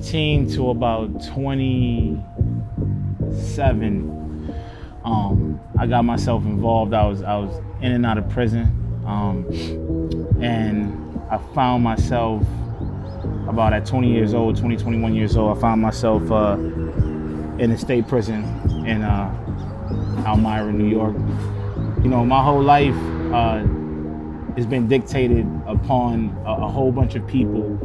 16 to about 27, I got myself involved. I was in and out of prison, and I found myself about at 20 years old, 21 years old, I found myself in a state prison in Elmira, New York. You know, my whole life has been dictated upon a whole bunch of people,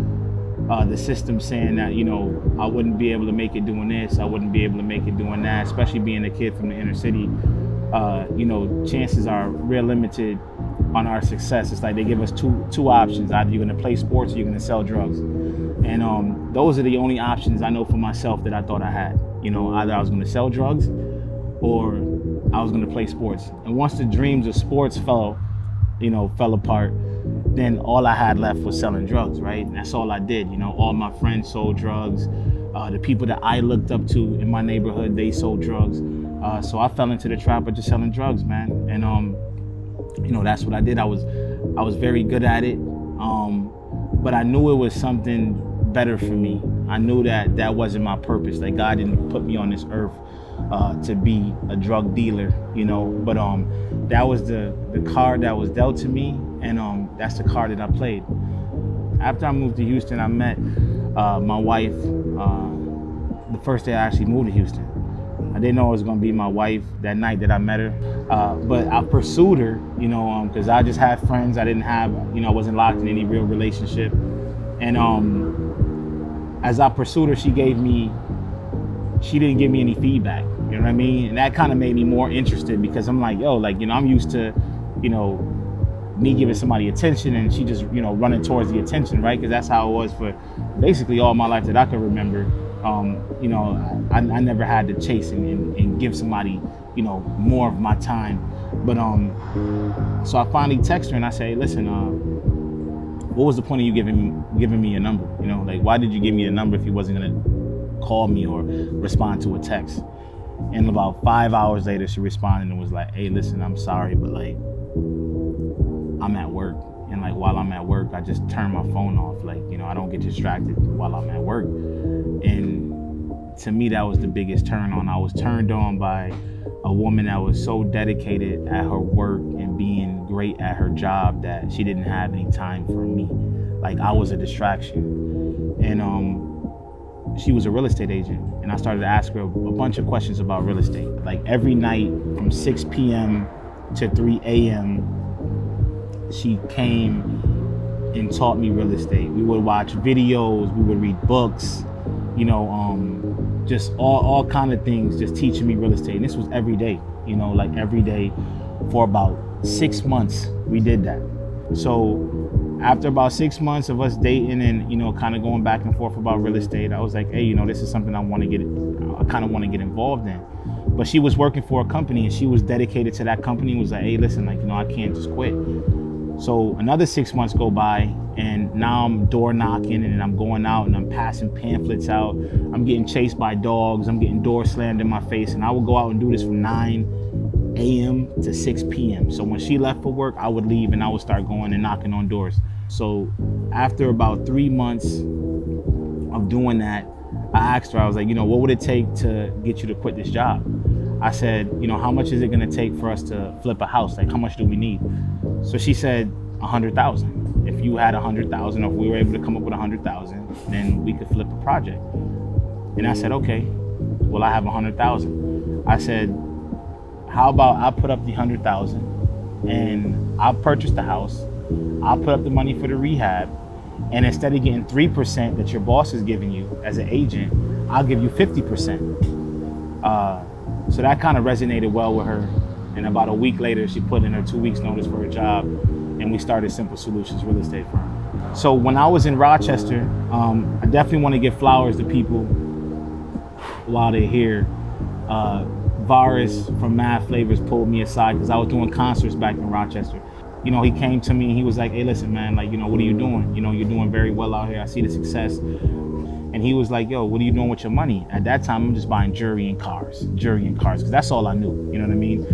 the system saying that, you know, I wouldn't be able to make it doing this, I wouldn't be able to make it doing that, especially being a kid from the inner city. You know, chances are real limited on our success. It's like they give us two options. Either you're gonna play sports or you're gonna sell drugs. And those are the only options I know for myself that I thought I had. You know, either I was gonna sell drugs or I was gonna play sports. And once the dreams of sports fell apart, then all I had left was selling drugs, right? And that's all I did. You know, all my friends sold drugs. The people that I looked up to in my neighborhood, they sold drugs. So I fell into the trap of just selling drugs, man. And you know, that's what I did. I was very good at it, but I knew it was something better for me. I knew that wasn't my purpose. Like, God didn't put me on this earth to be a drug dealer, you know. But that was the card that was dealt to me, and that's the card that I played. After I moved to Houston, I met my wife the first day I actually moved to Houston. I didn't know it was gonna be my wife that night that I met her, but I pursued her, you know, because I just had friends. I didn't have, you know, I wasn't locked in any real relationship. And as I pursued her, she didn't give me any feedback, you know what I mean? And that kind of made me more interested, because I'm like, yo, like, you know, I'm used to, you know, me giving somebody attention and she just, you know, running towards the attention, right? Because that's how it was for basically all my life that I can remember. You know, I never had to chase and give somebody, you know, more of my time. But so I finally text her and I say, listen, what was the point of you giving me your number? You know, like, why did you give me a number if you wasn't gonna call me or respond to a text? And about 5 hours later, she responded and was like, hey, listen, I'm sorry, but like, I'm at work. And like, while I'm at work, I just turn my phone off. Like, you know, I don't get distracted while I'm at work. And to me, that was the biggest turn on. I was turned on by a woman that was so dedicated at her work and being great at her job that she didn't have any time for me. Like, I was a distraction. And she was a real estate agent. And I started to ask her a bunch of questions about real estate. Like, every night from 6 p.m. to 3 a.m., she came and taught me real estate. We would watch videos, we would read books, you know, just all kind of things, just teaching me real estate. And this was every day, you know, like every day for about 6 months we did that. So after about 6 months of us dating and, you know, kind of going back and forth about real estate, I was like, hey, you know, this is something I kind of want to get involved in. But she was working for a company and she was dedicated to that company and was like, hey, listen, like, you know, I can't just quit. So another 6 months go by, and now I'm door knocking and I'm going out and I'm passing pamphlets out. I'm getting chased by dogs. I'm getting doors slammed in my face. And I would go out and do this from 9 a.m. to 6 p.m. So when she left for work, I would leave and I would start going and knocking on doors. So after about 3 months of doing that, I asked her, I was like, you know, what would it take to get you to quit this job? I said, you know, how much is it gonna take for us to flip a house? Like, how much do we need? So she said, 100,000. If you had 100,000, or if we were able to come up with 100,000, then we could flip a project. And I said, okay, well, I have 100,000. I said, how about I put up the 100,000 and I'll purchase the house. I'll put up the money for the rehab. And instead of getting 3% that your boss is giving you as an agent, I'll give you 50%. So that kind of resonated well with her. And about a week later, she put in her 2 weeks notice for her job, and we started Simple Solutions Real Estate Firm. So when I was in Rochester, I definitely want to give flowers to people while they're here. Varus from Mad Flavors pulled me aside because I was doing concerts back in Rochester. You know, he came to me and he was like, hey, listen, man, like, you know, what are you doing? You know, you're doing very well out here. I see the success. And he was like, yo, what are you doing with your money? At that time, I'm just buying jewelry and cars, because that's all I knew, you know what I mean?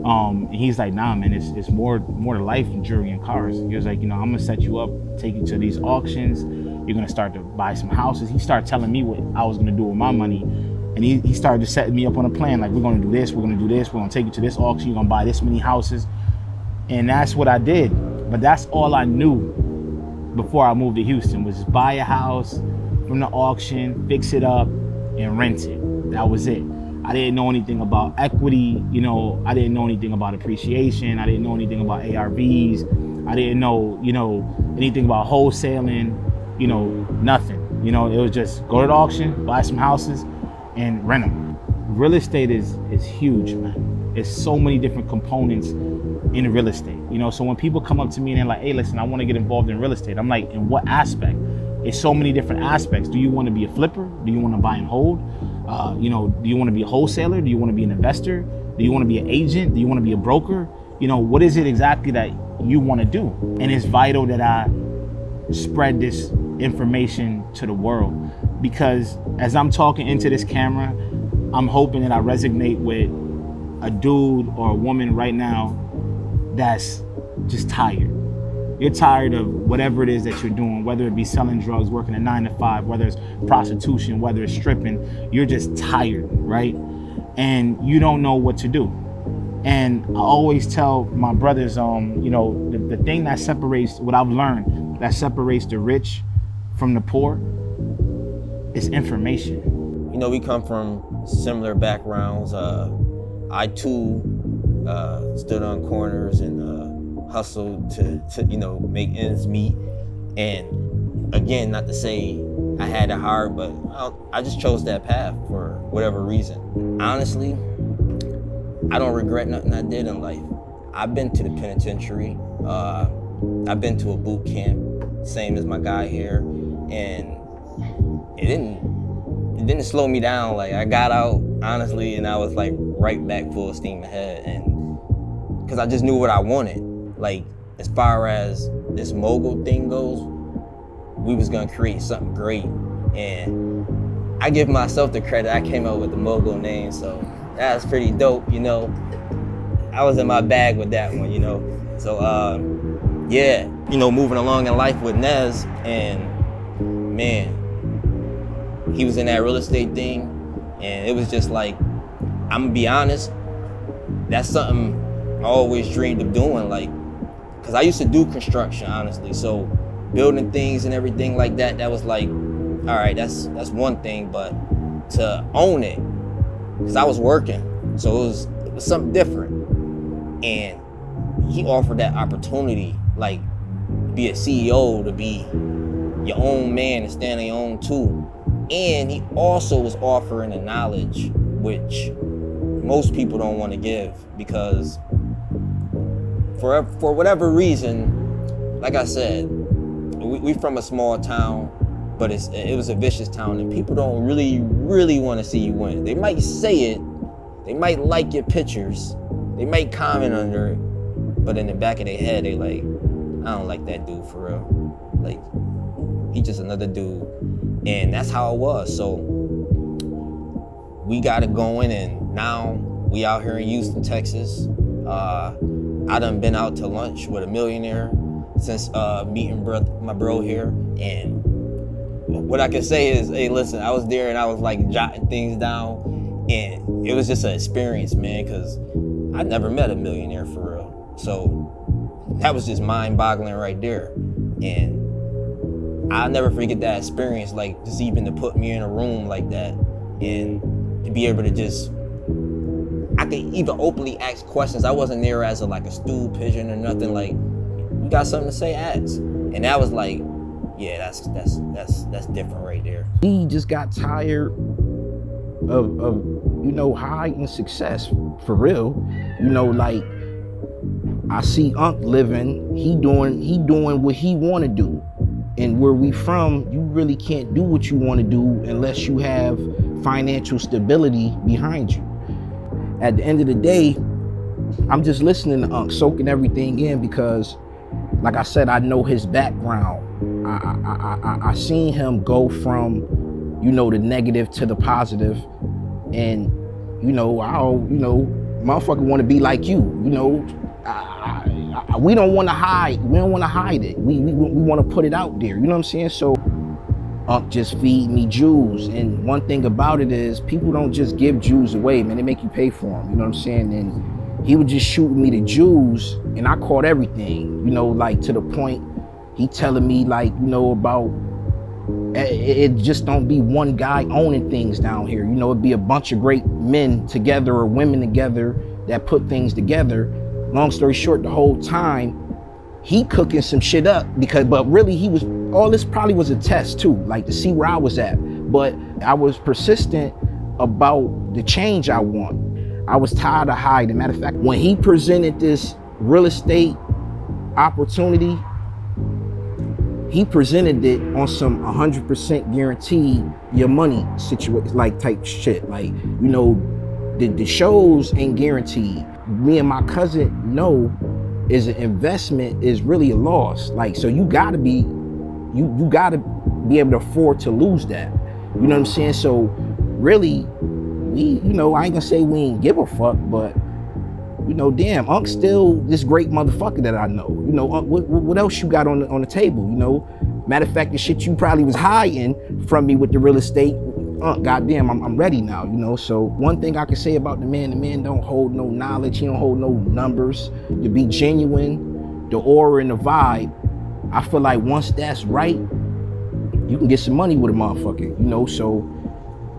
And he's like, nah, man, it's more to life than jewelry and cars. He was like, you know, I'm gonna set you up, take you to these auctions. You're gonna start to buy some houses. He started telling me what I was gonna do with my money. And he started to set me up on a plan, like, we're gonna do this, we're gonna take you to this auction, you're gonna buy this many houses. And that's what I did. But that's all I knew before I moved to Houston, was just buy a house from the auction, fix it up, and rent it. That was it. I didn't know anything about equity, you know, I didn't know anything about appreciation, I didn't know anything about ARVs, I didn't know, you know, anything about wholesaling, you know, nothing. You know, it was just go to the auction, buy some houses, and rent them. Real estate is huge, man. It's so many different components in real estate. You know, so when people come up to me and they're like, hey, listen, I want to get involved in real estate. I'm like, in what aspect? It's so many different aspects. Do you want to be a flipper? Do you want to buy and hold? You know, do you want to be a wholesaler? Do you want to be an investor? Do you want to be an agent? Do you want to be a broker? You know, what is it exactly that you want to do? And it's vital that I spread this information to the world, because as I'm talking into this camera, I'm hoping that I resonate with a dude or a woman right now that's just tired. You're tired of whatever it is that you're doing, whether it be selling drugs, working a 9 to 5, whether it's prostitution, whether it's stripping. You're just tired, right? And you don't know what to do. And I always tell my brothers, you know, the thing that separates, what I've learned, that separates the rich from the poor is information. You know, we come from similar backgrounds. I too stood on corners and hustled to you know, make ends meet. And again, not to say I had it hard, but I just chose that path for whatever reason. Honestly, I don't regret nothing I did in life. I've been to the penitentiary. I've been to a boot camp, same as my guy here, and it didn't slow me down. Like, I got out, honestly, and I was like right back full steam ahead, and because I just knew what I wanted. Like, as far as this mogul thing goes, we was gonna create something great, and I give myself the credit. I came up with the mogul name, so that's pretty dope, you know. I was in my bag with that one, you know. So yeah, you know, moving along in life with Nez, and man, he was in that real estate thing, and it was just like, I'm gonna be honest, that's something I always dreamed of doing, like, cause I used to do construction, honestly. So building things and everything like that, that was like, all right, that's one thing, but to own it, cause I was working, so it was something different. And he offered that opportunity, like, to be a CEO, to be your own man and stand on your own too. And he also was offering the knowledge, which most people don't want to give, because for whatever reason, like I said, we from a small town, but it was a vicious town, and people don't really want to see you win. They might say it, they might like your pictures, they might comment under it, but in the back of their head, they like, I don't like that dude for real. Like, he just another dude. And that's how it was. So we got it going, and now we out here in Houston, Texas. I done been out to lunch with a millionaire since meeting my bro here. And what I can say is, hey, listen, I was there and I was like jotting things down, and it was just an experience, man, because I never met a millionaire for real. So that was just mind-boggling right there. And I'll never forget that experience, like, just even to put me in a room like that and to be able to just, I could even openly ask questions. I wasn't there as a stool pigeon or nothing. Like, you got something to say, ask. And that was like, yeah, that's different right there. He just got tired of you know, hiding success for real. You know, like, I see Unc living, he doing what he want to do. And where we from, you really can't do what you want to do unless you have financial stability behind you. At the end of the day, I'm just listening to Unc, soaking everything in, because, like I said, I know his background. I seen him go from, you know, the negative to the positive, and you know, motherfucker want to be like you. You know, we don't want to hide. We don't want to hide it. We want to put it out there. You know what I'm saying? So Unc just feed me jewels. And one thing about it is people don't just give jewels away, man. They make you pay for them, you know what I'm saying? And he would just shoot me the jewels and I caught everything, you know, like to the point he telling me like, you know, about it just don't be one guy owning things down here. You know, it'd be a bunch of great men together or women together that put things together. Long story short, the whole time he cooking some shit up but really he was, all this probably was a test too, like to see where I was at. But I was persistent about the change I want. I was tired of hiding. Matter of fact, when he presented this real estate opportunity, he presented it on some 100% guaranteed your money situation, like type shit. Like, you know, the shows ain't guaranteed. Me and my cousin know is an investment is really a loss. Like, so you gotta be, you gotta be able to afford to lose that. You know what I'm saying? So really, we, you know, I ain't gonna say we ain't give a fuck, but you know, damn, Unc's still this great motherfucker that I know. You know, Unc, what else you got on the table? You know, matter of fact, the shit you probably was hiding from me with the real estate, Unc, goddamn, I'm ready now. You know, so one thing I can say about the man don't hold no knowledge. He don't hold no numbers. To be genuine, the aura and the vibe, I feel like once that's right, you can get some money with a motherfucker. You know, so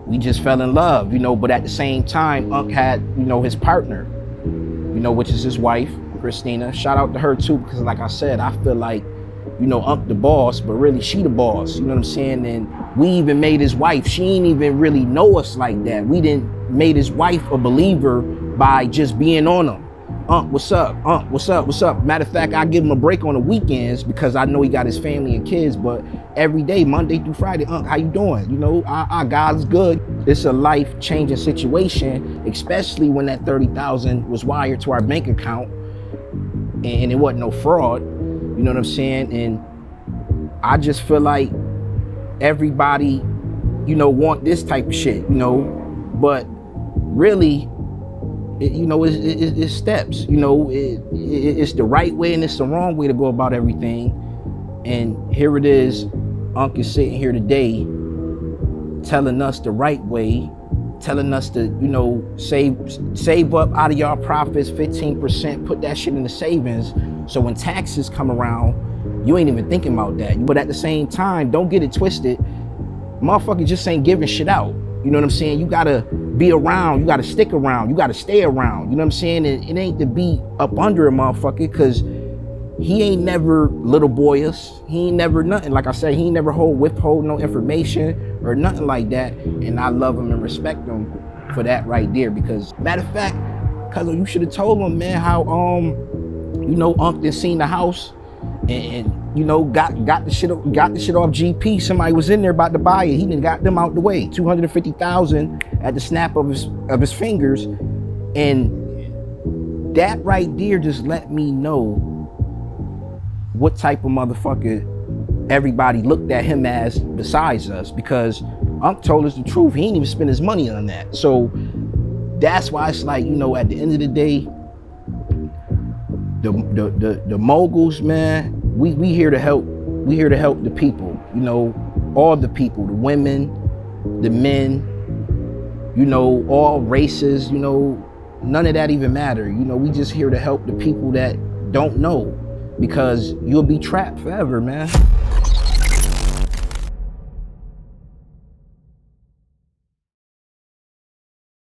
we just fell in love. You know, but at the same time, Unc had, you know, his partner, you know, which is his wife, Christina. Shout out to her too, because like I said, I feel like, you know, Unc the boss, but really she the boss, you know what I'm saying? And we even made his wife, she ain't even really know us like that. We didn't made his wife a believer by just being on him. Unc, what's up? Unc, what's up? What's up? Matter of fact, I give him a break on the weekends because I know he got his family and kids, but every day, Monday through Friday, Unc, how you doing? You know, our God's good. It's a life-changing situation, especially when that 30,000 was wired to our bank account and it wasn't no fraud. You know what I'm saying? And I just feel like everybody, you know, want this type of shit, you know, but really, you know, it's steps. You know, it's the right way and it's the wrong way to go about everything. And here it is, Unc is sitting here today telling us the right way, telling us to, you know, save up out of y'all profits 15%, put that shit in the savings, so when taxes come around, you ain't even thinking about that. But at the same time, don't get it twisted, motherfucker just ain't giving shit out. You know what I'm saying? You gotta be around, you gotta stick around, you gotta stay around. You know what I'm saying? And it ain't to be up under a motherfucker, cause he ain't never little boy us. He ain't never nothing. Like I said, he ain't never withhold no information or nothing like that. And I love him and respect him for that right there. Because matter of fact, cuz you should have told him, man, how you know, Unc done seen the house and you know, got the shit off GP. Somebody was in there about to buy it. He done got them out the way. 250,000 at the snap of his fingers. And that right there just let me know what type of motherfucker everybody looked at him as besides us, because Unc told us the truth. He ain't even spend his money on that. So that's why it's like, you know, at the end of the day, the moguls, man, we here to help. We here to help the people, you know, all the people, the women, the men, you know, all races, you know, none of that even matter. You know, we just here to help the people that don't know, because you'll be trapped forever, man.